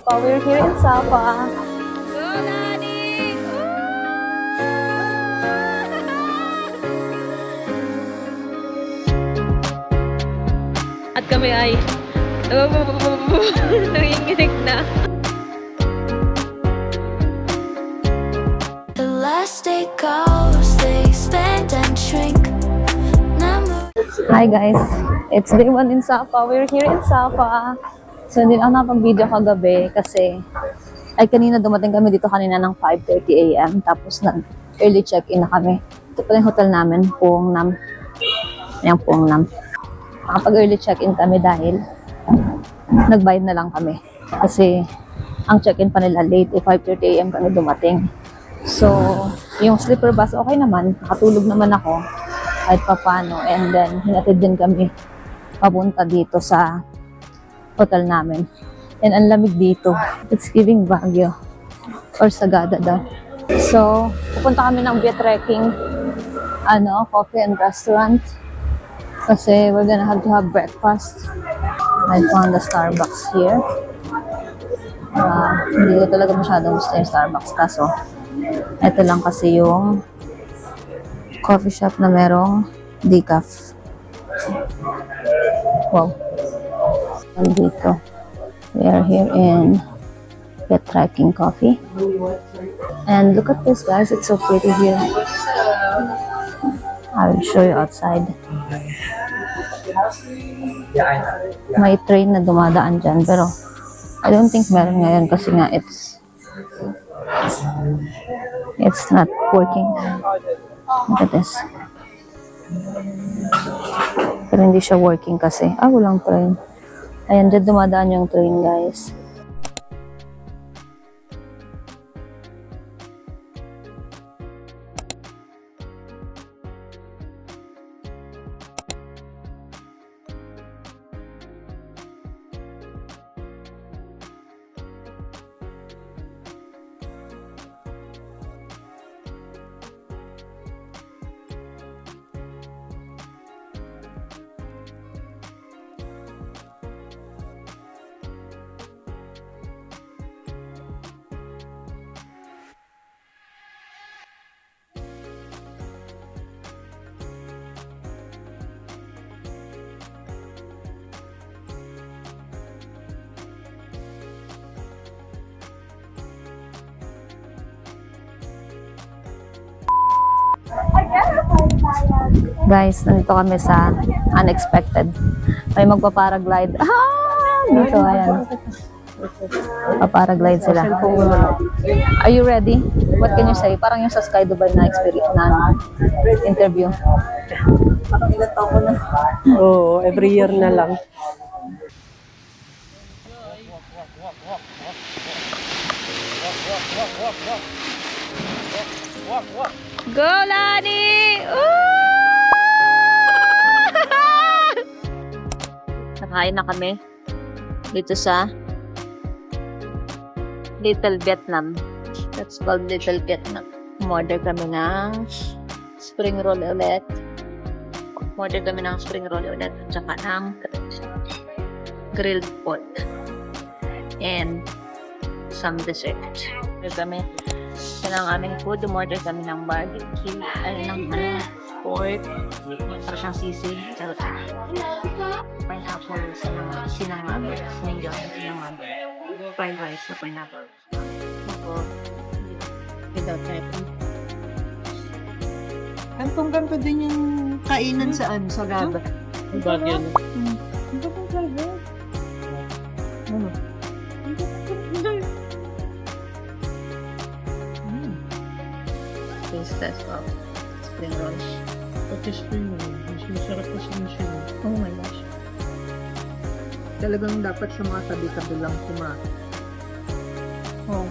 Sapa. We're here in Sapa. At kami ay nanginginig na. The last day goes, they expand and shrink. Hi guys, it's day 1 in Sapa. We're here in Sapa. So hindi ako nakapag-video kagabi kasi kanina dumating kami dito kanina ng 5:30 AM tapos early check-in na kami. Ito pala yung hotel namin, Puongnam. Ayan, Puongnam. Nakapag-early check-in kami dahil nagbayad na lang kami. Kasi ang check-in pa nila late, 5:30 AM kami dumating. So, yung sleeper bus okay naman, nakatulog naman ako kahit papano. And then, hinatid din kami papunta dito sa hotel namin. And ang lamig dito. It's giving Baguio or Sagada daw. So, pupunta kami ng beer trekking, coffee and restaurant. Kasi we're gonna have to have breakfast. I found the Starbucks here. Hindi ko talaga masyadong gusto yung Starbucks kaso ito lang kasi yung coffee shop na merong decaf. Wow. Dito. We are here in Pet Trekking Coffee. And look at this guys, it's so pretty here. I will show you outside. May train na dumadaan dyan pero I don't think meron ngayon kasi nga it's not working. Look at this. Pero hindi siya working kasi walang train. Ayan, dyan dumadaan yung train guys. Guys, nandito kami sa unexpected. May magpa-paraglide. Dito, ayan. Pa-paraglide sila. Are you ready? What can you say? Parang yung sa Sky Dubai na experience na interview. Parang ilang taon ko na. Oo, every year na lang. Go, Lani! Nakain na kami dito sa Little Vietnam. That's called Little Vietnam. Order kami ng spring roll ulit. Order kami ng spring roll ulit at saka ng grilled pork and some dessert. Order kami. Yan ang aming food. Umorder kami ng barbecue, ng pork, para siyang sisig, pineapple, sinangag, fried rice na pineapple. Without chutney. Kantong-kanto din yung kainan sa Sagada. Baguio. Taste test of spring rolls. Pati spring roll. Mas masarap kasi yung siya. Oh my gosh. Talagang dapat sa mga tabi-tabi lang kumain. Oh.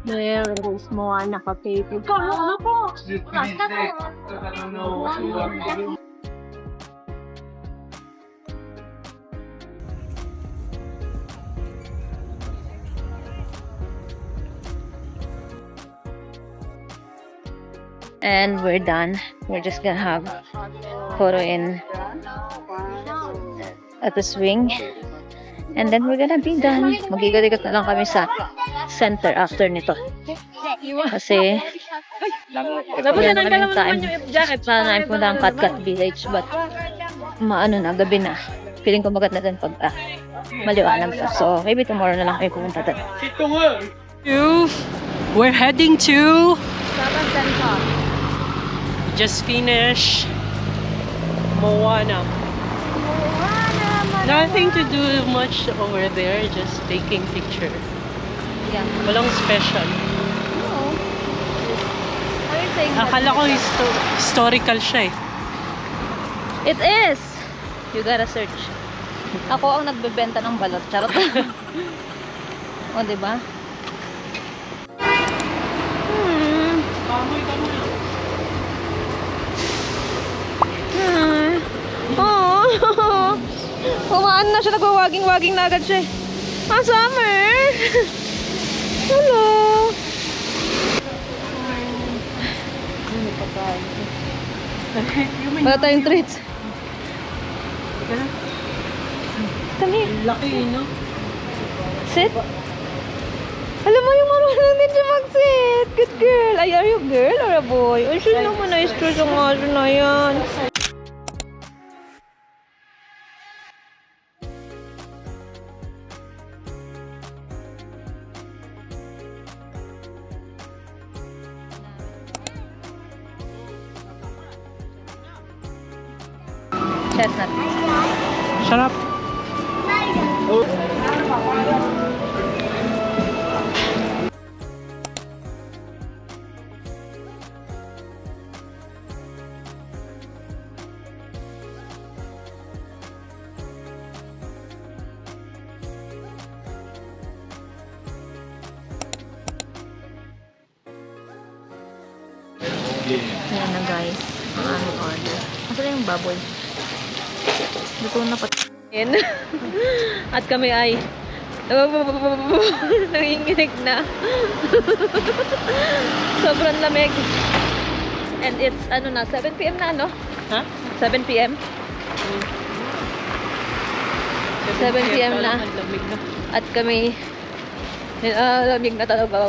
There is more naka-paper. Ano po? And we're done. We're just gonna have photo in at the swing. And then we're gonna be done. Mag-ikot-ikot na lang kami sa center after nito. Kasi wala na kaming time. Sana namin punta ang Katkat Village, but maano na, gabi na. Feeling ko magat na dun pag maliwanag pa. So maybe tomorrow na lang kami pupunta dun. We're heading to Saban Center. just finish Moana. Nothing to do much over there, just taking picture. Yeah. Walang special. No. Are you saying that? Akala ko historical siya eh. It is! You gotta search. Ako ang nagbebenta ng balot. Charot. O, diba? Oh! Kumaan na siya. Nagwawaging-waging na agad siya. Ah, summer! Hello! Wala tayong treats. Come here. Laki no? Sit. Alam mo yung marunong din siya mag-sit. Good girl. Ay, are you a girl or a boy? Ay, siya naman na-stress ang aso na yan. Chestnut. Shut up. Ayan na guys, ang aming order. Asa na yung baboy? Luto na patin. At kami ay nanginginig na. Sobrang lamig. And it's ano na, 7 PM na, no? Ha? 7 PM? 7 PM na. Lamig na. At kami lamig na talaga.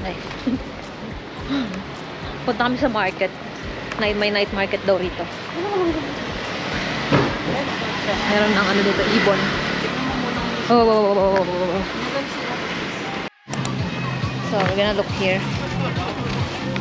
Ay. Punta kami sa market. May night market daw rito. Meron ng ano dito, ibon. So, we're gonna look here.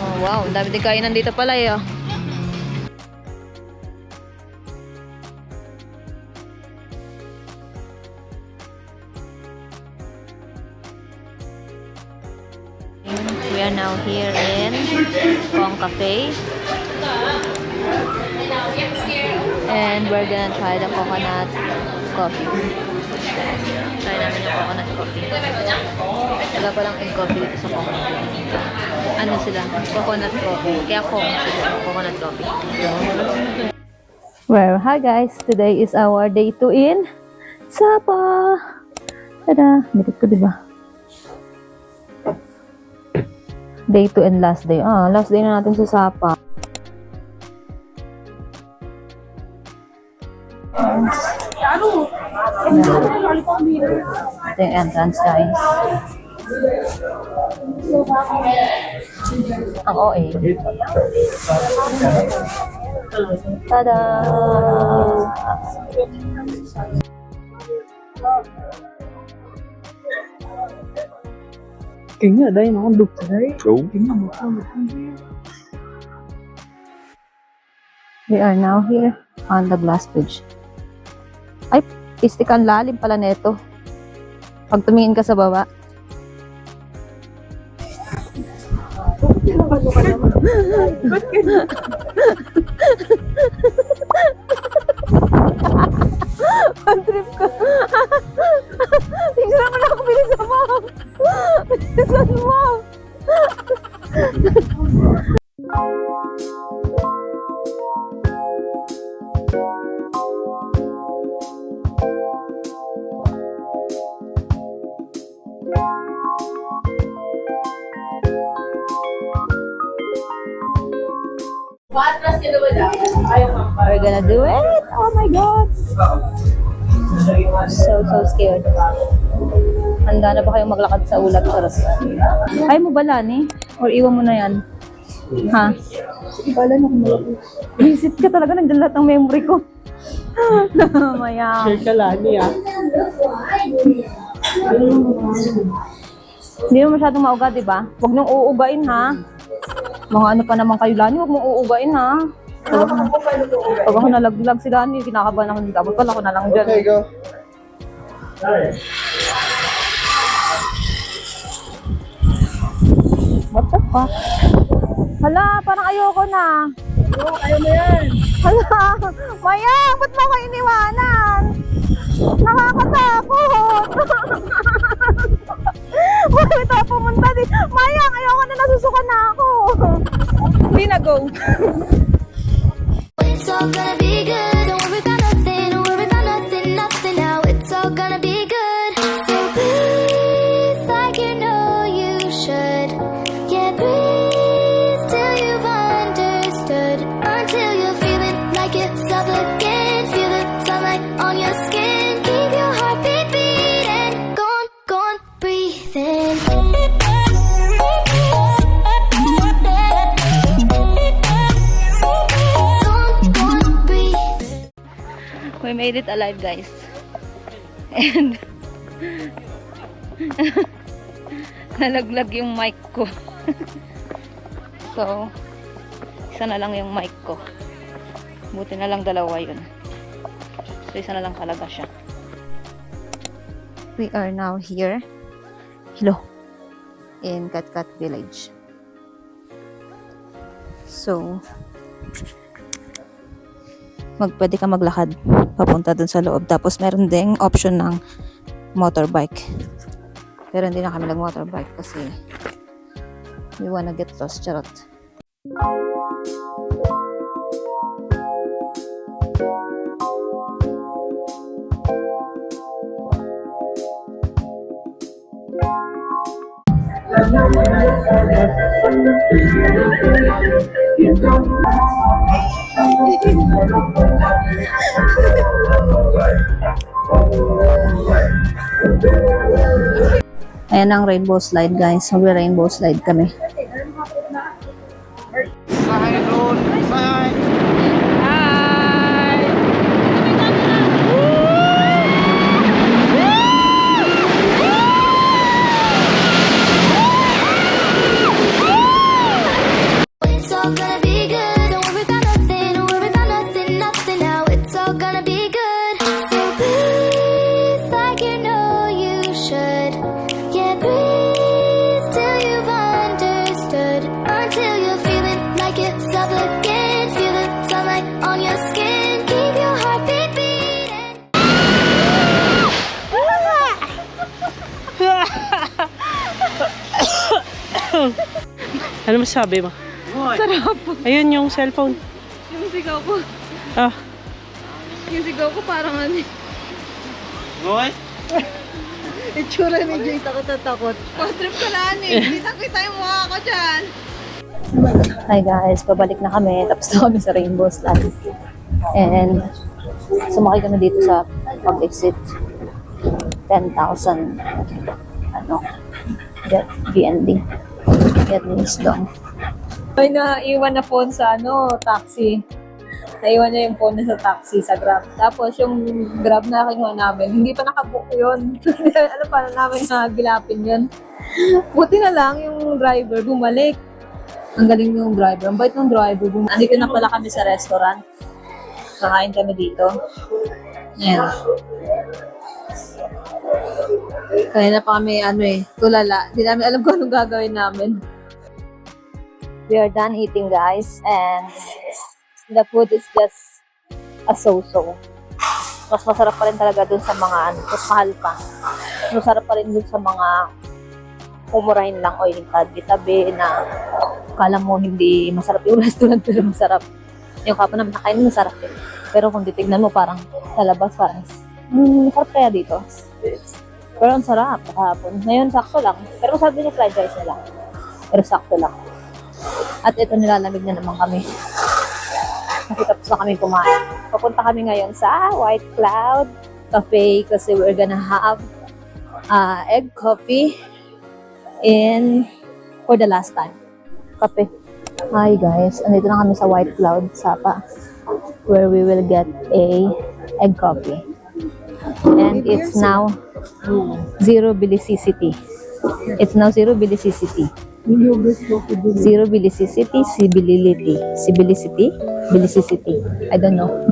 Oh, wow. Ang dami din kainan dito pala eh. Oh. We are now here in Kong Cafe. And we're gonna try the coconut coffee. Try namin yung coconut coffee. Wala palang egg coffee dito sa Kong Cafe. Ano sila? Coconut coffee. Kaya Kong sila. Coconut coffee. Well, hi guys. Today is our day 2 in Sapa. Tada! Likit ko, diba? Day 2 and last day. Last day na natin sa Sapa. Ito yung entrance, guys. Ang OA. Tada! Kaya dahil mga dukay. We are now here on the glass bridge. Ay, istikan lalim pala neto. Pag tumingin ka sa baba. Pag-trip ka. Tingnan mo na ako, bilisan mo. Bilisan mo. We're gonna do it. Oh my God. So scared. Handa na ba kayong maglakad sa ulap? Charot. Ay mo ba, Lani? Or iwan mo na yan? Ha? Bala na kung visit ka talaga. Nandiyan lahat ng memory ko. Maya. Share ka, Lani, ah. Hindi mo masyadong mauga, di ba? Huwag niyong uugain, ha? Mga ano pa naman kayo, Lani. Huwag mong uugain, ha? Pag ako nalaglag si Lani, kinakabahan ako dito. Dapat ako na lang dyan. Okay, go. What the fuck? Hala, parang ayoko na. Ayaw mo yan. Hala, Maya, ba't mo ako iniwanan? Nakakatakot. Bakit ako pumunta di? Maya, ayoko na, nasusuka na ako. Hindi na, go. It's all gonna be good. Don't worry about nothing. Don't worry about nothing. Nothing now. It's all gonna be good. So breathe like you know you should. Yeah, breathe till you've understood. Until you're feeling like it's up again. Feel the sunlight on your skin. Keep your heartbeat beating. Go on, breathe in. We made it alive, guys. And nalaglag yung mic ko. So, isa na lang yung mic ko. Buti na lang dalawa yun. So, isa na lang talaga siya. We are now here. Hello. In Katkat Village. So, pwede ka maglakad papunta dun sa loob. Tapos meron ding option ng motorbike. Pero hindi na kami nag-motorbike kasi we wanna get lost. Charot. Ayan ang rainbow slide, guys. Magre-rainbow slide kami. It's all gonna be good. Don't worry about nothing. Don't worry about nothing. Nothing now. It's all gonna be good. So breathe like you know you should. Yeah, breathe till you've understood. Until you're feeling like it's up again. Feel the sunlight on your skin. Keep your heartbeat beating. Ano masabi mo? Sarap. Ayun yung cellphone. Yung sigaw ko. Ah, Yung sigaw ko parang ano. Okay? Itsura ni Jay, takot. Trip ka na Hindi nakita yung mukha ko dyan. Hi guys, pabalik na kami. Tapos na kami sa Rainbow Slide. And sumakay kami dito sa pag-exit. 10,000 BND. Vietnamese dong. May naiwan na phone sa taxi. Naiwan niya yung phone na sa taxi, sa Grab. Tapos yung Grab na kinuha namin, hindi pa nakabook yun. Alam pa na namin na gilapin yun. Buti na lang yung driver bumalik. Ang galing yung driver. Ang bait ng driver. Andito na pala kami sa restaurant. Kakain kami dito. Ayan. Kaya na pa kami, tulala. Hindi namin alam kung anong gagawin namin. We are done eating, guys. And the food is just a so-so. Mas masarap pa rin talaga dun sa mga, mas mahal pa. Mas masarap pa rin dun sa mga umurahin lang o yung tabi-tabi na kala mo hindi masarap yung restaurant pero masarap. Yung kapon naman nakain masarap din. Pero kung titignan mo parang sa labas parang masarap kaya dito. Pero ang sarap kahapon. Ngayon sakto lang. Pero sabi niya fried rice na lang. Pero sakto lang. At ito nilalamig na naman kami. kasi tapos na kami kumain. Papunta kami ngayon sa White Cloud Cafe kasi we're gonna have egg coffee for the last time. Kape. Hi guys, andito na kami sa White Cloud Sapa where we will get a egg coffee. And it's now zero bilicicity. It's now zero bilicicity. Zero bilicicity, sibilicity. I don't know.